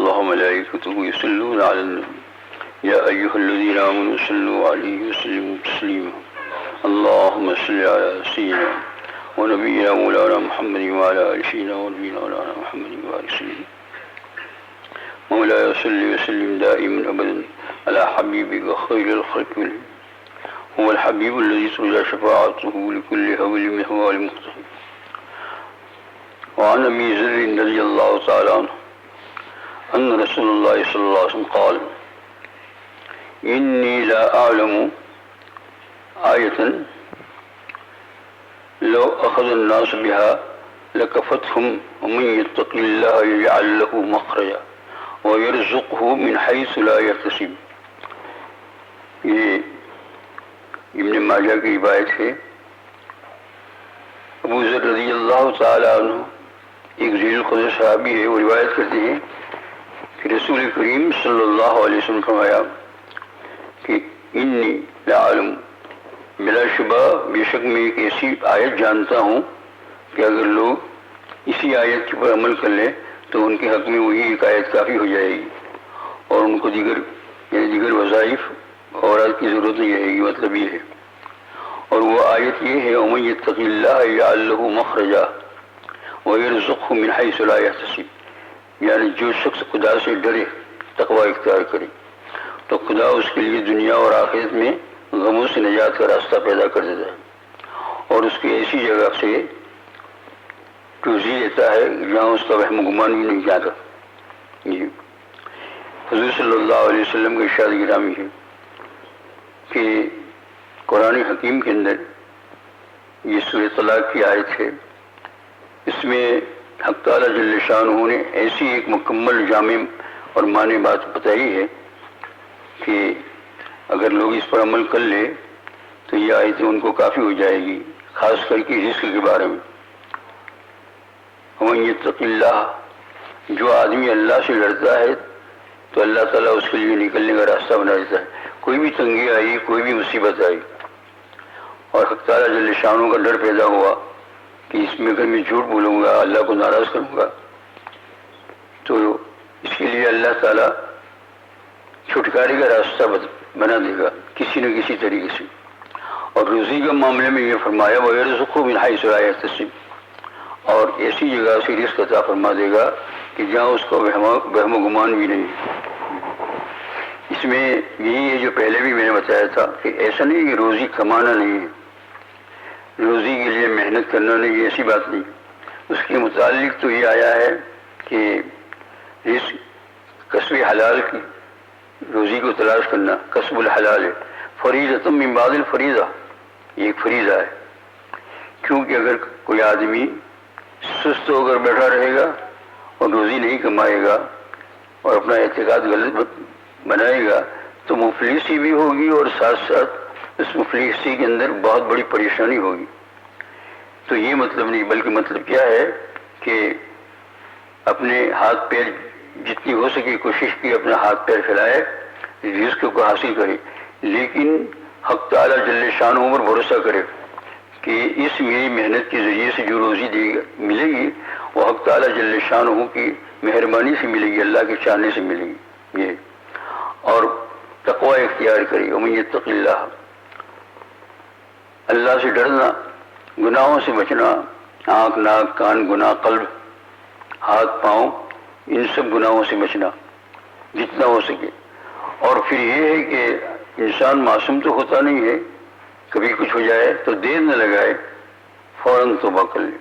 الله وملائكته يصلون على النبي يا أيها الذين آمنوا صلوا عليه وسلموا تسليما اللهم صل على سيدنا ونبينا مولانا محمد وعلى آل سيدنا ونبينا مولانا محمد وعلى سيدنا مولاي صل وسلم دائما أبدا على حبيبك خير الخلق كلهم هو الحبيب الذي ترجى شفاعته لكل هول محوال مقتحم وعن أبي ذر رضي الله تعالى عنه أن رسول الله صلى الله عليه وسلم قال إني لا أعلم آية لو أخذ الناس بها لكفتهم ومن يتق الله يجعل له مخرجا ويرزقه من حيث لا يحتسب. یہ ابن ماجہ کی روایت ہے. ابو ذر رضی اللہ تعالی عنہ ایک ذیل القدر صحابی ہے. وہ روایت کرتے ہیں کہ رسول کریم صلی اللہ علیہ وسلم نے فرمایا کہ انی لعلم، بلا شبہ بے شک میں ایک ایسی آیت جانتا ہوں کہ اگر لوگ اسی آیت کے پر عمل کر لیں تو ان کے حق میں وہی ایک آیت کافی ہو جائے گی اور ان کو دیگر وظائف اور کی ضرورت نہیں رہے گی. مطلب یہ ہے. اور وہ آیت یہ ہے وَمَن يَتَّقِ اللَّهَ يَجْعَل لَّهُ مَخْرَجًا وَيَرْزُقْهُ مِنْ حَيْثُ لَا يَحْتَسِبُ. یعنی جو شخص خدا سے ڈرے، تقوی اختیار کرے تو خدا اس کے لیے دنیا اور آخرت میں غموں سے نجات کا راستہ پیدا کر دیتا ہے اور اس کی ایسی جگہ سے روزی دیتا ہے جہاں اس کا وہم و گمان بھی نہیں جاتا. یہ حضور صلی اللہ علیہ وسلم کا ارشاد گرامی ہے کہ قرآن حکیم کے اندر یہ سورہ طلاق کی آیت ہے. اس میں حق تعالیٰ جل شانہ نے ایسی ایک مکمل جامع اور معنی بات بتائی ہے کہ اگر لوگ اس پر عمل کر لے تو یہ آیتیں ان کو کافی ہو جائے گی، خاص کر کے رزق کے بارے میں. وَمَن يَتَّقِ اللَّهَ، جو آدمی اللہ سے ڈرتا ہے تو اللہ تعالیٰ اس کے لیے نکلنے کا راستہ بنا دیتا ہے. کوئی بھی تنگی آئی، کوئی بھی مصیبت آئی اور حق تعالیٰ جل شانہ کا ڈر پیدا ہوا کہ اس میں اگر میں جھوٹ بولوں گا، اللہ کو ناراض کروں گا، تو اس کے لیے اللہ تعالیٰ چھٹکارے کا راستہ بنا دے گا کسی نہ کسی طریقے سے. اور روزی کے معاملے میں یہ فرمایا وَيَرْزُقْهُ مِنْ حَيْثُ لَا يَحْتَسِبُ، اور ایسی جگہ سے رزق عطا فرما دے گا کہ جہاں اس کو وہم و گمان بھی نہیں. اس میں یہی ہے جو پہلے بھی میں نے بتایا تھا کہ ایسا نہیں کہ روزی کمانا نہیں ہے، روزی کے لیے محنت کرنا نہیں، ایسی بات نہیں. اس کے متعلق تو یہ آیا ہے کہ رزق کسب حلال کی روزی کو تلاش کرنا کسب الحلال ہے. فریضۃ من بعد الفریضہ، یہ ایک فریضہ ہے. کیونکہ اگر کوئی آدمی سست ہو کر بیٹھا رہے گا اور روزی نہیں کمائے گا اور اپنا اعتقاد غلط بنائے گا تو مفلسی بھی ہوگی اور ساتھ ساتھ اس مفلسی کے اندر بہت بڑی پریشانی ہوگی. تو یہ مطلب نہیں، بلکہ مطلب کیا ہے کہ اپنے ہاتھ پیر جتنی ہو سکے کوشش کی اپنا ہاتھ پیر پھیلائے، رزق کو حاصل کرے، لیکن حق تعالیٰ جل شانہ پر بھروسہ کرے کہ اس میری محنت کے ذریعے سے جو روزی ملے گی وہ حق تعالیٰ جل شانہ کی مہربانی سے ملے گی، اللہ کے چاہنے سے ملے گی. یہ اور تقوی اختیار کرے. وَمَن يَتَّقِ اللَّهَ، اللہ سے ڈرنا، گناہوں سے بچنا، آنکھ ناک کان گناہ، قلب ہاتھ پاؤں، ان سب گناہوں سے بچنا جتنا ہو سکے. اور پھر یہ ہے کہ انسان معصوم تو ہوتا نہیں ہے، کبھی کچھ ہو جائے تو دیر نہ لگائے، فوراً توبہ کر لے.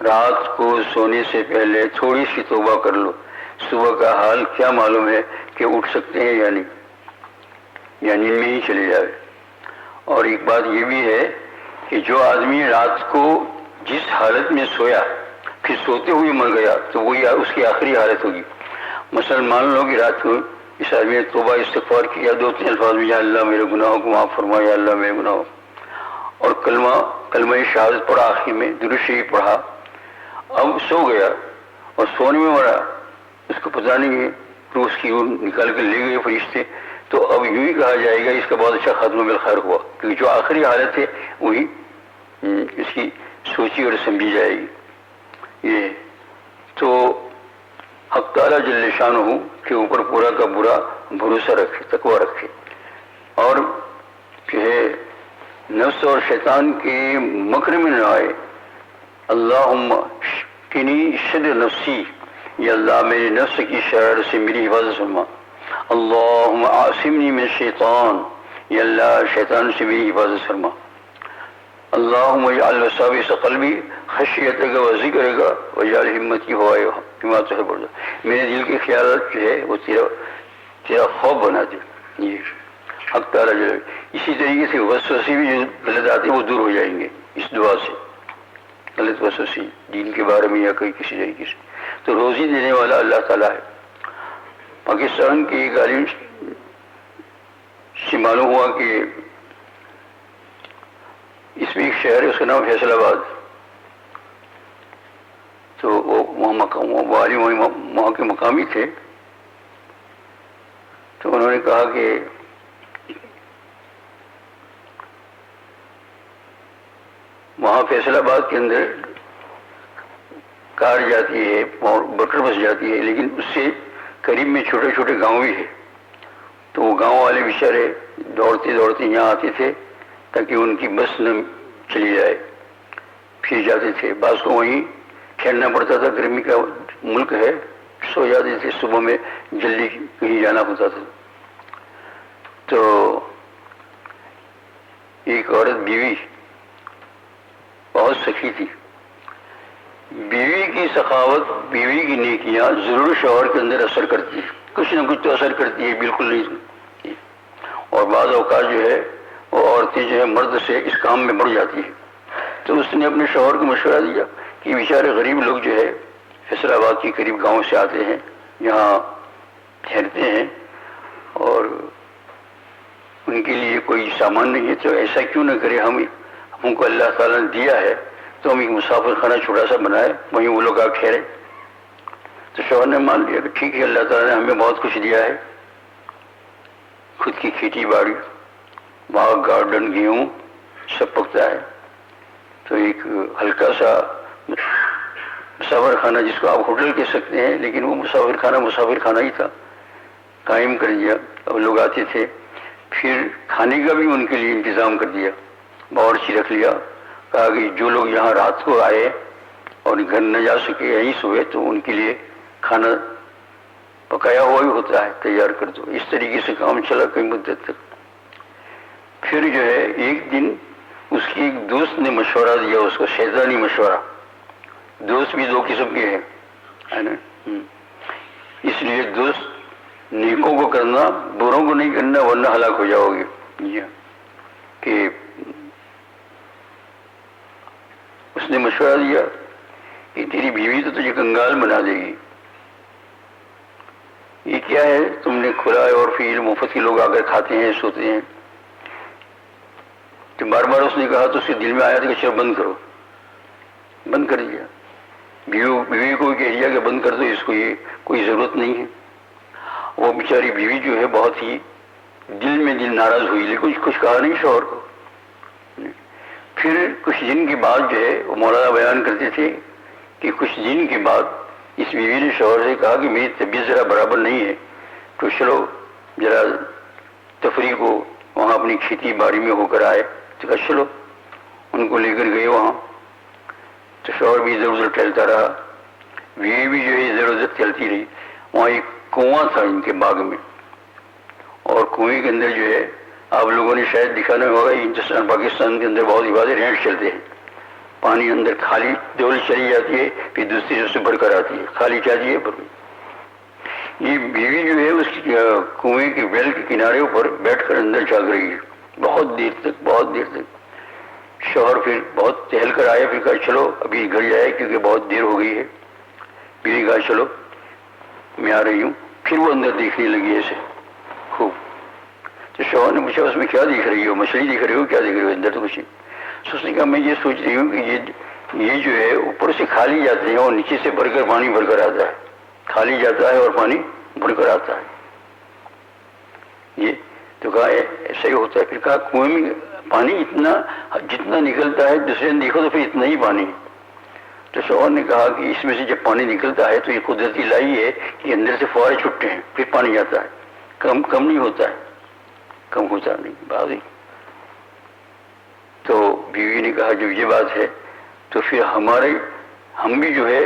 رات کو سونے سے پہلے تھوڑی سی توبہ کر لو. صبح کا حال کیا معلوم ہے کہ اٹھ سکتے ہیں یا نہیں، یا نیند میں ہی چلے جائے. اور ایک بات یہ بھی ہے کہ جو آدمی رات کو جس حالت میں سویا پھر سوتے ہوئے مر گیا تو وہی اس کی آخری حالت ہوگی. مثلا مان لو کہ رات کو اس آدمی نے توبہ استغفار کیا 2-3 الفاظ میں، یا اللہ میرے گناہوں کو معاف فرما، یا اللہ میرے گناہوں، اور کلمہ شہادت پڑھا، آخر میں درود شریف پڑھا، اب سو گیا اور سونے میں مرا، اس کو پتہ نہیں ہے، تو اس کی روح نکال کر لے گئے فرشتے، تو اب یوں ہی کہا جائے گا اس کا بہت اچھا خاتمہ بالخیر ہوا، کیونکہ جو آخری حالت ہے وہی اس کی سوچی اور سمجھی جائے گی. یہ تو حق تعالیٰ جل شانہ کے اوپر پورا کا پورا بھروسہ رکھے، تقوی رکھے، اور جو ہے نفس اور شیطان کے مکر میں نہ آئے۔ اللہم کنی شر نفسی، یا اللہ میرے نفس کی شرار سے میری حفاظت فرما۔ اللہم عاصمنی من شیطان، یا اللہ شیطان سے میری حفاظت فرما۔ اللہم اجعل وساوس قلبی خشیتک و ذکرک واجعل ہمتی ہوائے بما تحب۔ میرے دل کے خیالات جو ہے وہ تیرا خوف بنا دے۔ یہ حق تعالیٰ جو ہے اسی طریقے سے وسوسے بھی جو غلط آتے ہیں وہ دور ہو جائیں گے اس دعا سے، غلط وسوسے دین کے بارے میں یا کوئی کسی طریقے سے۔ تو روزی دینے والا اللہ تعالیٰ ہے۔ پاکستان کی ایک عالم سے معلوم ہوا کہ اس میں ایک شہر ہے، اس کا نام فیصل آباد، تو وہ عالم وہاں کے مقامی تھے، تو انہوں نے کہا کہ وہاں فیصل آباد کے اندر کار جاتی ہے اور موٹر بس جاتی ہے، لیکن اس سے قریب میں چھوٹے چھوٹے گاؤں بھی ہے، تو وہ گاؤں والے بیچارے دوڑتے دوڑتے یہاں آتے تھے تاکہ ان کی بس نہ چلی جائے، پھر جاتے تھے۔ بعض کو وہیں ٹھہرنا پڑتا تھا، گرمی کا ملک ہے، سو جاتے تھے، صبح میں جلدی کہیں جانا ہوتا تھا۔ تو ایک عورت بیوی بہت سخی تھی، بیوی کی سخاوت، بیوی کی نیکیاں ضرور شوہر کے اندر اثر کرتی ہے، کچھ نہ کچھ تو اثر کرتی ہے، بالکل نہیں۔ اور بعض اوقات جو ہے وہ عورتیں جو ہے مرد سے اس کام میں بڑھ جاتی ہیں۔ تو اس نے اپنے شوہر کو مشورہ دیا کہ بیچارے غریب لوگ جو ہے فیصل آباد کے قریب گاؤں سے آتے ہیں، یہاں ٹھہرتے ہیں، اور ان کے لیے کوئی سامان نہیں ہے، تو ایسا کیوں نہ کرے، ہم کو اللہ تعالیٰ نے دیا ہے تو ہم ایک مسافر خانہ چھوٹا سا بنائے، وہیں وہ لوگ آ ٹھہرے۔ تو شوہر نے مان لیا کہ ٹھیک ہے، اللہ تعالیٰ نے ہمیں بہت کچھ دیا ہے، خود کی کھیتی باڑی، باغ گارڈن، گیہوں سب پکتا ہے، تو ایک ہلکا سا مسافر خانہ جس کو آپ ہوٹل کہہ سکتے ہیں، لیکن وہ مسافر خانہ ہی تھا، قائم کر دیا۔ اب لوگ آتے تھے، پھر کھانے کا بھی ان کے لیے انتظام کر دیا، باورچی رکھ لیا، کہا کہ جو لوگ یہاں رات کو آئے اور گھر نہ جا سکے یہیں سوئے تو ان کے لیے کھانا پکایا ہوا بھی ہوتا ہے، تیار کر دو۔ اس طریقے سے کام چلا کئی مدت تک۔ پھر جو ہے ایک دن اس کی ایک دوست نے مشورہ دیا اس کو، شیطانی مشورہ، دوست بھی دو قسم کے ہیں، ہے نا، اس لیے دوست نیکوں کو کرنا، بروں کو نہیں کرنا ورنہ ہلاک ہو جاؤ گے، کہ اس نے مشورہ دیا کہ تیری بیوی تو تجھے کنگال بنا دے گی، یہ کیا ہے تم نے کھلا ہے اور پھر مفت کے لوگ آ کر کھاتے ہیں سوتے ہیں۔ تو بار بار اس نے کہا تو اس کے دل میں آیا تھا کہ چلو بند کرو، بند کر دیا، بیوی کو کہہ دیا کہ بند کر دو، اس کو یہ کوئی ضرورت نہیں ہے۔ وہ بیچاری بیوی جو ہے بہت ہی دل میں ناراض ہوئی، لیکن کچھ کہا نہیں شوہر کو۔ پھر کچھ دن کے بعد جو ہے وہ مولانا بیان کرتے تھے کہ کچھ دن کے بعد اس بیوی نے شوہر سے کہا کہ میری طبیعت ذرا برابر نہیں ہے، تو چلو ذرا تفریح کو وہاں اپنی کھیتی باڑی میں ہو کر آئے، تو کہا چلو، ان کو لے کر گئے وہاں، تو شوہر بھی ادھر ادھر ٹہلتا رہا، بیوی بھی جو ہے ادھر ادھر چلتی رہی۔ وہاں ایک کنواں تھا ان کے باغ میں، اور کنویں کے اندر جو ہے آپ لوگوں نے شاید دکھا نہیں ہوگا، ہندوستان پاکستان کے اندر بہت عبادت رینٹ چلتے ہیں، پانی اندر خالی ڈول چلی جاتی ہے، پھر دوسری سے اس سے بھر کر آتی ہے، خالی چاہتی ہے بھر۔ یہ بیوی جو ہے اس کی کنویں کے ویل کے کنارے پر بیٹھ کر اندر جاگ رہی ہے بہت دیر تک۔ شوہر پھر بہت ٹہل کر آیا، پھر کہا چلو ابھی گھر جائے کیونکہ بہت دیر ہو گئی ہے۔ بیوی کہا چلو میں آ رہی ہوں۔ پھر وہ اندر دیکھنے لگی ایسے خوب، تو شوہر نے پوچھا اس میں کیا دیکھ رہی ہو، مچھلی دیکھ رہی ہو، کیا دیکھ رہی ہو، اندر تو کچھ نہیں۔ اس نے کہا میں یہ سوچ رہی ہوں کہ یہ جو ہے اوپر سے کھالی جاتے ہیں اور نیچے سے بھر کر پانی بھر کر آتا ہے، کھالی جاتا ہے اور پانی بھر کر آتا ہے۔ یہ تو کہا ایسا ہی ہوتا ہے۔ پھر کہا کنویں میں پانی اتنا جتنا نکلتا ہے دوسرے نے دیکھو تو پھر اتنا ہی پانی ہے۔ تو شوہر نے کہا کہ اس میں سے جب پانی نکلتا ہے تو یہ قدرتی لائی ہے کہ اندر سے فوارے چھٹتے ہیں، پھر پانی جاتا ہے، کم نہیں ہوتا ہے، کم ہوتا نہیں بات ہی۔ تو بیوی نے کہا جب یہ بات ہے تو پھر ہم بھی جو ہے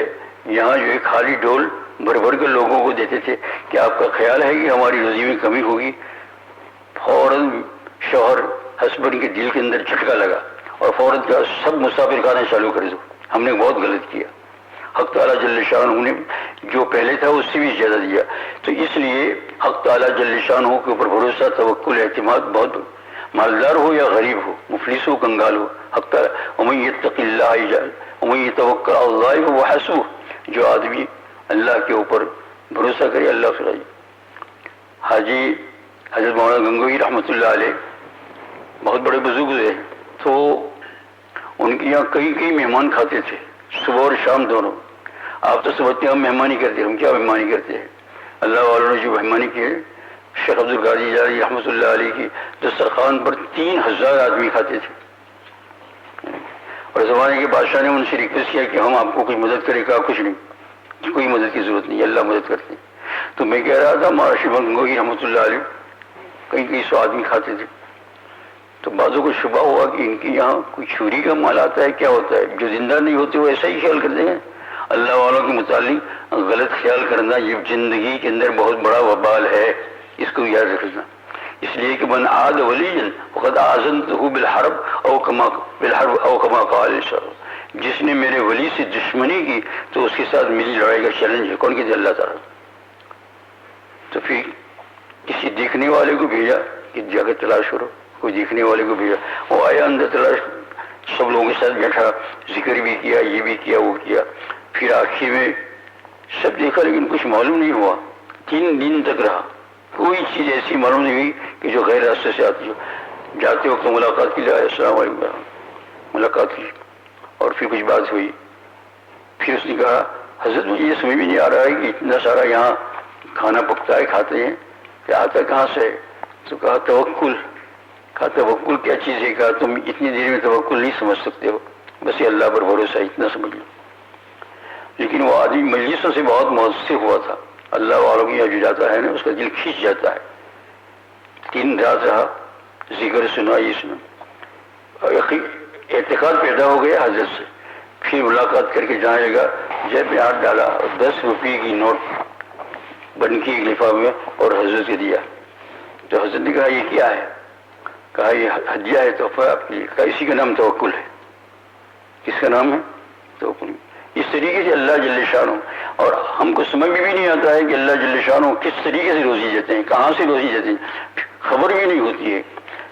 یہاں جو ہے خالی ڈول بھر بھر کے لوگوں کو دیتے تھے کہ آپ کا خیال ہے کہ ہماری روزی میں کمی ہوگی؟ فوراً شوہر ہسبینڈ کے دل کے اندر جھٹکا لگا اور فوراً سب مسافر خانے چالو کر دو، ہم نے بہت غلط کیا، حق تعالیٰ جل شانہ نے جو پہلے تھا اس سے بھی زیادہ دیا۔ تو اس لیے حق تعالیٰ جل شانہ کے اوپر بھروسہ، توکل، اعتماد، بہت مالدار ہو یا غریب ہو، مفلس ہو کنگال ہو، حق تعالیٰ ومن یتق اللہ یجعل ومن یتوکل علی اللہ فہو حسبہ، جو آدمی اللہ کے اوپر بھروسہ کرے اللہ سے راضی۔ حاجی حضرت مولانا گنگوئی رحمۃ اللہ علیہ بہت بڑے بزرگ ہیں، تو ان کے یہاں کئی مہمان کھاتے تھے، صبح اور شام دونوں۔ آپ تو سمجھتے ہیں ہم مہمانی کرتے ہیں، ہم کیا مہمانی کرتے ہیں؟ اللہ والوں نے جو مہمانی کی ہے، شیخ عبد القادر جیلانی رحمۃ اللہ علیہ کی دسترخوان پر 3000 آدمی کھاتے تھے، اور زمانے کے بادشاہ نے ان سے ریکویسٹ کیا کہ ہم آپ کو کچھ مدد کرے گا، کچھ نہیں، کوئی مدد کی ضرورت نہیں، اللہ مدد کرتے ہیں۔ تو میں کہہ رہا تھا مہارشی گنگوئی رحمۃ اللہ علیہ کئی 100 آدمی کھاتے تھے، تو بعضوں کو شبہ ہوا کہ ان کے یہاں کوئی چوری کا مال آتا ہے، کیا ہوتا ہے؟ جو زندہ نہیں ہوتے وہ ایسا ہی خیال کرتے ہیں۔ اللہ والوں کے متعلق غلط خیال کرنا یہ زندگی کے اندر بہت بڑا وبال ہے، اس کو یاد رکھنا۔ اس لیے کہ من عاد ولیا فقد آذنتہ بالحرب او کما قال الشرع، جس نے میرے ولی سے دشمنی کی تو اس کے ساتھ میری لڑائی کا چیلنج ہے۔ کون کہتے ہیں؟ اللہ تعالیٰ۔ تو پھر کسی دیکھنے والے کو بھیجا کہ جا کے تلاش کرو، کوئی دیکھنے والے کو بھیجا، وہ آیا اندر تلاش، سب لوگوں کے ساتھ بیٹھا، ذکر بھی کیا، یہ بھی کیا، وہ کیا، پھر آخر میں سب دیکھا لیکن کچھ معلوم نہیں ہوا۔ 3 دن تک رہا، کوئی چیز ایسی معلوم نہیں ہوئی کہ جو غیر راستے سے آتی ہو۔ جاتے وقت ملاقات کے لیے آیا، السلام علیکم، ملاقات کی، اور پھر کچھ بات ہوئی۔ پھر اس نے کہا حضرت مجھے یہ سمجھ بھی نہیں آ رہا ہے کہ اتنا سارا یہاں کھانا پکتا ہے، کھاتے ہیں، کہ آتا کہاں سے؟ تو کہا توکل۔ کہا توکل کیا چیز ہے؟ کہا تم اتنی دیر میں توکل نہیں سمجھ سکتے ہو، بس یہ اللہ پر بھروسہ، اتنا سمجھ لو۔ لیکن وہ آدمی مجلسوں سے بہت متاثر ہوا تھا، اللہ والوں کی یہاں جو جاتا ہے نا اس کا دل کھینچ جاتا ہے۔ 3 رات رہا، ذکر سنا، یہ سنا، اعتقاد پیدا ہو گیا حضرت سے۔ پھر ملاقات کر کے جانے لگا، جیب میں ہاتھ ڈالا، 10 روپے کی نوٹ بن کی ایک لفافے میں اور حضرت کے دیا۔ تو حضرت نے کہا یہ کیا ہے؟ کہا یہ ہدیہ ہے، تحفہ آپ کے لیے۔ کہا اسی کا نام توکل ہے۔ کس کا نام ہے؟ توکل۔ اس طریقے سے اللہ جل شانہ، اور ہم کو سمجھ میں بھی نہیں آتا ہے کہ اللہ جل شانہ کس طریقے سے روزی دیتے ہیں، کہاں سے روزی دیتے ہیں، خبر بھی نہیں ہوتی ہے۔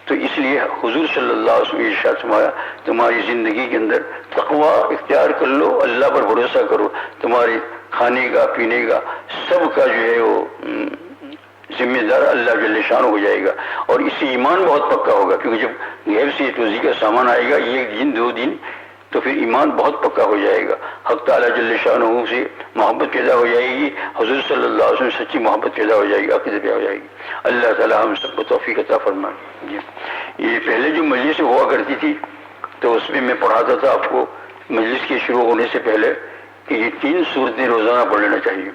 تو اس لیے حضور صلی اللہ علیہ وسلم نے ارشاد فرمایا تمہاری زندگی کے اندر تقوی اختیار کر لو، اللہ پر بھروسہ کرو، تمہارے کھانے کا، پینے کا، سب کا جو ہے وہ ذمہ دار اللہ جل شانہ ہو جائے گا، اور اس سے ایمان بہت پکا ہوگا، کیونکہ جب غیب سے روزی کا سامان آئے گا 1 دن 2 دن، تو پھر ایمان بہت پکا ہو جائے گا، حق تعالیٰ جل شانہ سے محبت پیدا ہو جائے گی، حضور صلی اللہ علیہ وسلم سے سچی محبت پیدا ہو جائے گی، عقیدت پیدا ہو جائے گی۔ اللہ تعالیٰ ہم سب کو توفیق عطا فرمائے۔ جی یہ پہلے جو مجلس ہوا کرتی تھی تو اس میں پڑھاتا تھا آپ کو مجلس کے شروع ہونے سے پہلے کہ یہ 3 صورتیں روزانہ پڑھ لینا چاہیے۔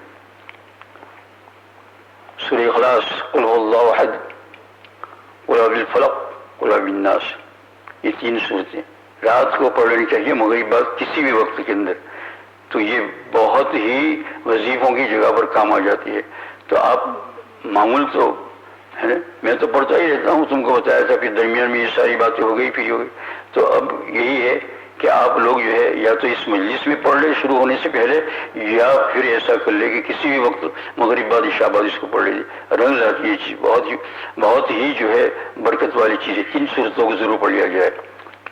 سورہ اخلاص، قل هو اللہ احد، قل اعوذ بالفلق، قل اعوذ بالناس، یہ 3 صورتیں رات کو پڑھ لینی چاہیے، مغرب بعد کسی بھی وقت کے اندر، تو یہ بہت ہی وظیفوں کی جگہ پر کام آ جاتی ہے۔ تو آپ معمول تو ہے، میں تو پڑھتا ہی رہتا ہوں، تم کو بتایا تھا، پھر درمیان میں یہ ساری باتیں ہو گئی، پھر ہو گئی، تو اب یہی ہے کہ آپ لوگ جو ہے یا تو اس مجلس میں پڑھ لیں شروع ہونے سے پہلے، یا پھر ایسا کر لے کہ کسی بھی وقت مغرب بعد عشاء بعد اس کو پڑھ لے، رنگ لاتی یہ چیز بہت ہی جو ہے برکت والی چیز ہے۔ 3 صورتوں کو ضرور پڑھ لیا جائے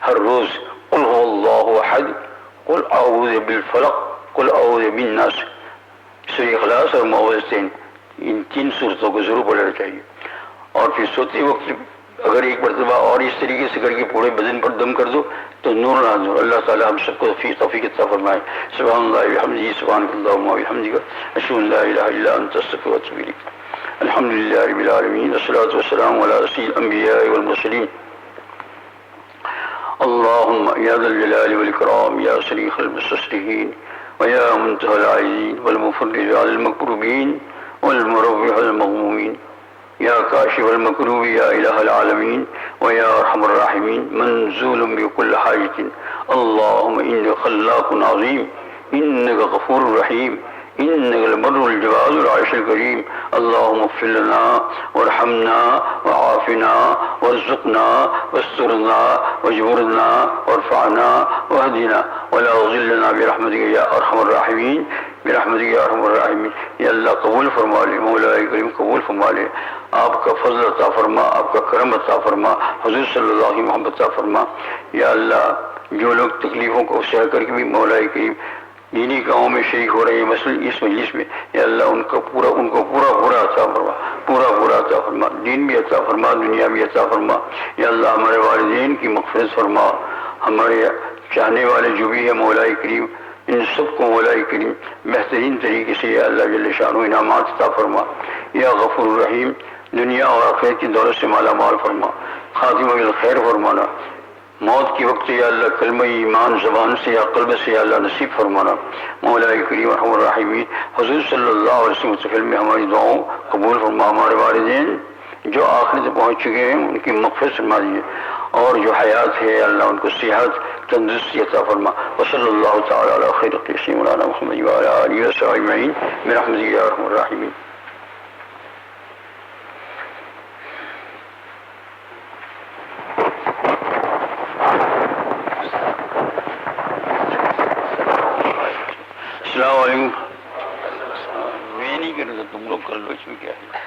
ہر روز، قل هو اللہ احد، قل اعوذ بالفلق، قل اعوذ بالناس، سورہ اخلاص اور معوذتین، ان 3 صورتوں کو ضرور پڑھنا چاہیے۔ اور پھر سوتے وقت اگر ایک مرتبہ اور اس طریقے سے کر کے پورے بدن پر دم کر دو تو نور نہ نور۔ اللہ تعالیٰ ہم سب کو توفیق عطا فرمائے۔ سبحان اللہ وبحمدہ، سبحانک اللہم وبحمدک، اشہد ان لا الہ الا انت، استغفرک واتوب الیک۔ الحمد للہ رب العالمین، والصلاۃ والسلام علی رسول الانبیاء والمرسلین۔ اللهم يا ذا الجلال والإكرام يا صريخ المستصرخين ويا منتهى العاجزين والمفرج على المكروبين والمروح المغمومين يا كاشف المكروب يا إله العالمين ويا أرحم الراحمين منزول بكل حاجة اللهم إنك خلاق عظيم إنك غفور رحيم إنك البر الجواد العرش الكريم اللهم اغفر لنا وارحمنا وعافنا وارزقنا واسترنا واجبرنا وارفعنا واهدنا ولا تضلنا برحمتك يا أرحم الراحمين برحمتك یا ارحم الراحمین. یا اللہ قبول فرما لے، مولا کریم قبول فرما لے. آپ کا فضل عطا فرما، آپ کا کرم عطا فرما، حضور صلی اللہ علیہ محمد عطا فرما. یا اللہ جو لوگ تکلیفوں کو سہ کر کے بھی مولا کریم دینی کاموں میں شریک ہو رہے ہیں مثلا اس مجلس میں، یا اللہ ان کو پورا عطا فرما، پورا عطا فرما، دین بھی عطا فرما، دنیا بھی عطا فرما. یا اللہ ہمارے والدین کی مغفرت فرما، ہمارے چاہنے والے جو بھی ہے مولا کریم ان سب کو مولا کریم بہترین طریقے سے یا اللہ جل شانہ انعامات عطا فرما. یا غفور الرحیم دنیا اور آخرت کی دولت سے مالا مال فرما، خاتمہ بالخیر فرمانا. موت کے وقت یا اللہ کلمہ ایمان زبان سے یا قلب سے یا اللہ نصیب فرمانا. مولا کریم ارحم الراحمین حضور صلی اللہ علیہ وسلم مستقل میں ہماری دعاؤں قبول فرما. ہمارے والدین جو آخرت پہنچ چکے ہیں ان کی مغفرت فرما دیجیے، اور جو حیات ہے اللہ ان کو صحت تندرستی عطا فرما. وصلی اللہ تعالی علی خیر خلقہ مولانا محمد وعلی آلہ وصحبہ اجمعین برحمتک یا ارحم الراحمین. السلام علیکم. میں نہیں کر رہا، تم لوگ کر لو، اس میں کیا ہے.